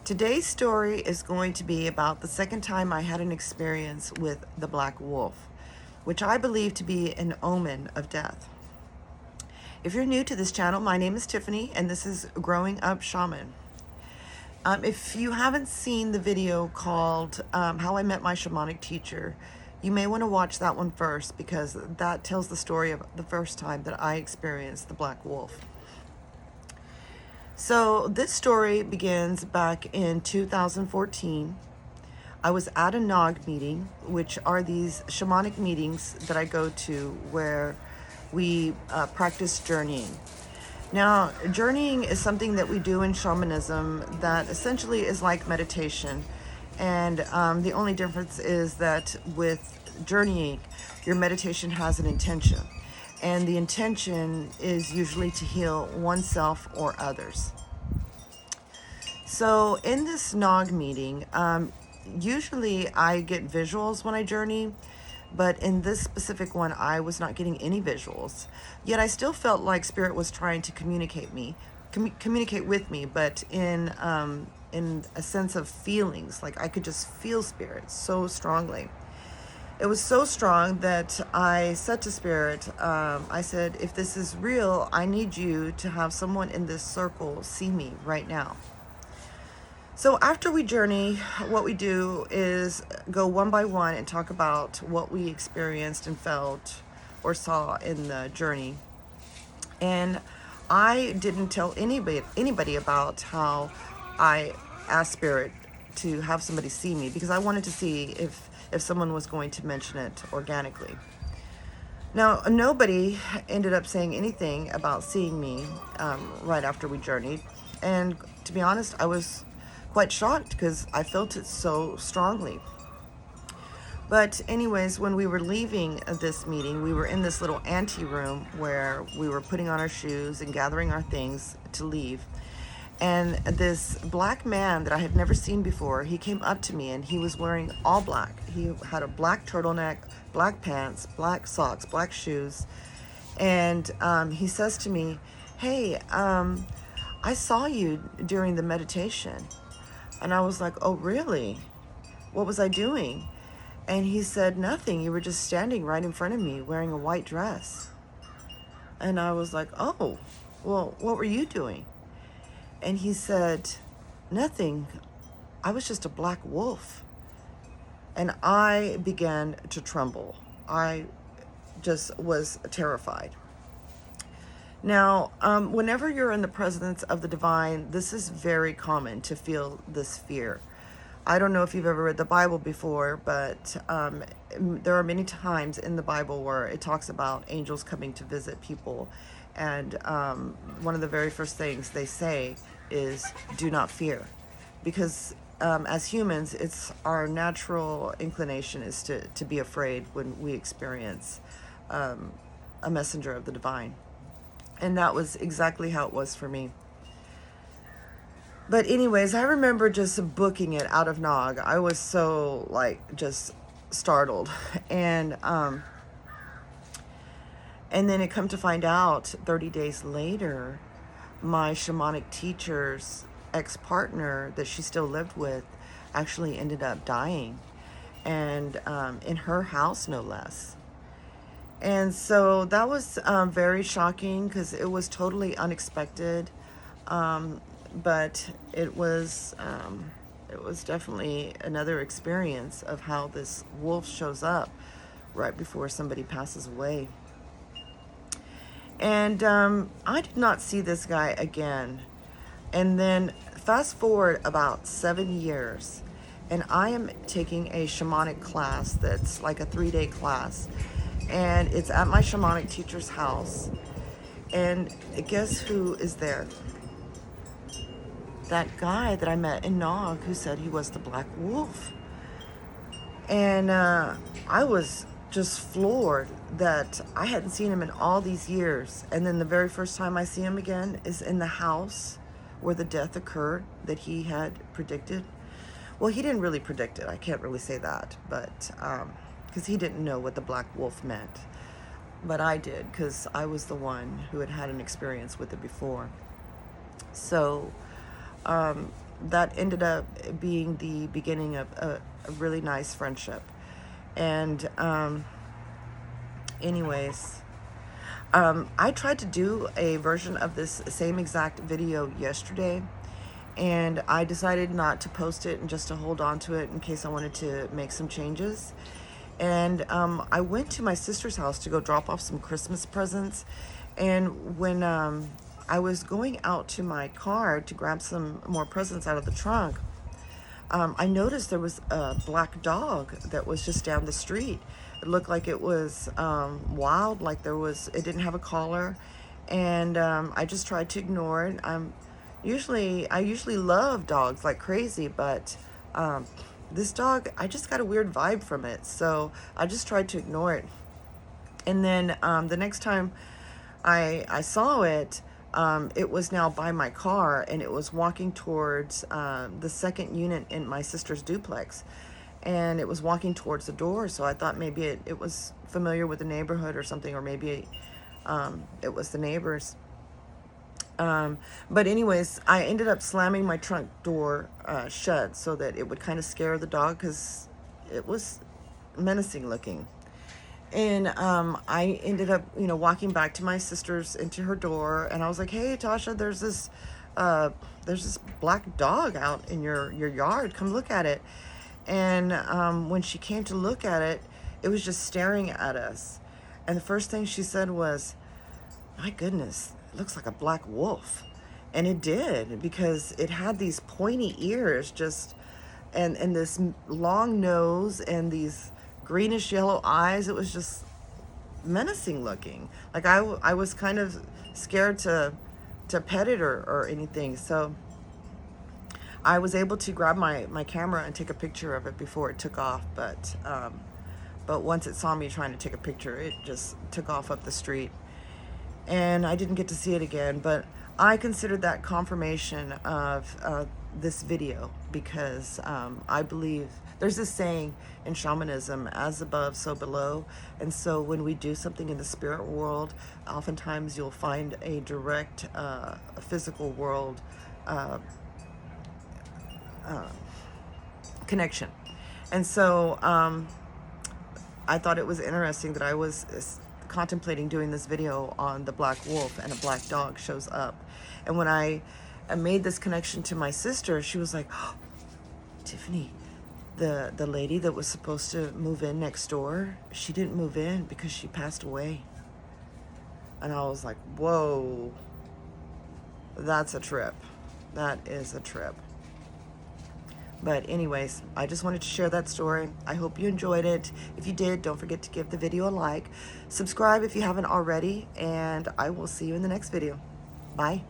Today's story is going to be about the second time I had an experience with the black wolf, which I believe to be an omen of death. If you're new to this channel, my name is Tiffany, and this is Growing Up Shaman. If you haven't seen the video called How I Met My Shamanic Teacher, you may want to watch that one first, because that tells the story of the first time that I experienced the black wolf. So this story begins back in 2014. I was at a Nog meeting, which are these shamanic meetings that I go to where we practice journeying. Now, journeying is something that we do in shamanism that essentially is like meditation. And the only difference is that with journeying, your meditation has an intention. And the intention is usually to heal oneself or others. So in this Nog meeting, usually I get visuals when I journey, but in this specific one, I was not getting any visuals. Yet I still felt like Spirit was trying to communicate with me, but in a sense of feelings, like I could just feel Spirit so strongly. It was so strong that I said to Spirit, I said, if this is real, I need you to have someone in this circle see me right now. So after we journey, what we do is go one by one and talk about what we experienced and felt or saw in the journey. And I didn't tell anybody about how I asked Spirit to have somebody see me, because I wanted to see if someone was going to mention it organically. Now, nobody ended up saying anything about seeing me right after we journeyed. And to be honest, I was quite shocked because I felt it so strongly. But anyways, when we were leaving this meeting, we were in this little ante room where we were putting on our shoes and gathering our things to leave. And this black man that I had never seen before, he came up to me and he was wearing all black. He had a black turtleneck, black pants, black socks, black shoes. And he says to me, hey, I saw you during the meditation. And I was like, oh, really? What was I doing? And he said, nothing. You were just standing right in front of me wearing a white dress. And I was like, oh, well, what were you doing? And he said, nothing. I was just a black wolf. And I began to tremble. I just was terrified. Now, whenever you're in the presence of the divine, this is very common to feel this fear. I don't know if you've ever read the Bible before, but there are many times in the Bible where it talks about angels coming to visit people. And one of the very first things they say is, do not fear. Because as humans, it's our natural inclination is to be afraid when we experience a messenger of the divine. And that was exactly how it was for me. But anyways, I remember just booking it out of Nog. I was so just startled. And then it come to find out 30 days later, my shamanic teacher's ex-partner that she still lived with actually ended up dying. And in her house, no less. And so that was very shocking because it was totally unexpected. But it was definitely another experience of how this wolf shows up right before somebody passes away. And I did not see this guy again. And then fast forward about 7 years, and I am taking a shamanic class that's like a 3-day class. And it's at my shamanic teacher's house. And guess who is there? That guy that I met in Nog who said he was the black wolf. And I was just floored that I hadn't seen him in all these years. And then the very first time I see him again is in the house where the death occurred that he had predicted. Well, he didn't really predict it. I can't really say that. But because he didn't know what the black wolf meant. But I did, because I was the one who had had an experience with it before. So that ended up being the beginning of a really nice friendship. And anyways, I tried to do a version of this same exact video yesterday, and I decided not to post it and just to hold on to it in case I wanted to make some changes. And I went to my sister's house to go drop off some Christmas presents, and when I was going out to my car to grab some more presents out of the trunk, I noticed there was a black dog that was just down the street. It looked like it was wild, like it didn't have a collar, and I just tried to ignore it. I usually love dogs like crazy, but this dog, I just got a weird vibe from it, so I just tried to ignore it. And then the next time I saw it, it was now by my car, and it was walking towards the second unit in my sister's duplex, and it was walking towards the door. So I thought maybe it was familiar with the neighborhood or something, or maybe it was the neighbors. But anyways, I ended up slamming my trunk door shut so that it would kind of scare the dog, because it was menacing looking. And I ended up, walking back to my sister's, into her door, and I was like, "Hey, Tasha, there's this black dog out in your yard. Come look at it." And when she came to look at it, it was just staring at us. And the first thing she said was, "My goodness, it looks like a black wolf." And it did, because it had these pointy ears, and this long nose and these greenish yellow eyes. It was just menacing looking. Like I was kind of scared to pet it or anything. So I was able to grab my camera and take a picture of it before it took off. But once it saw me trying to take a picture, it just took off up the street, and I didn't get to see it again. But I considered that confirmation of this video, because I believe there's this saying in shamanism, as above, so below. And so when we do something in the spirit world, oftentimes you'll find a direct physical world connection. And so I thought it was interesting that I was contemplating doing this video on the black wolf, and a black dog shows up. And when I made this connection to my sister, she was like, "Oh, Tiffany, the lady that was supposed to move in next door, she didn't move in because she passed away." And I was like, whoa, that's a trip. That is a trip. But anyways, I just wanted to share that story. I hope you enjoyed it. If you did, don't forget to give the video a like. Subscribe if you haven't already, and I will see you in the next video. Bye.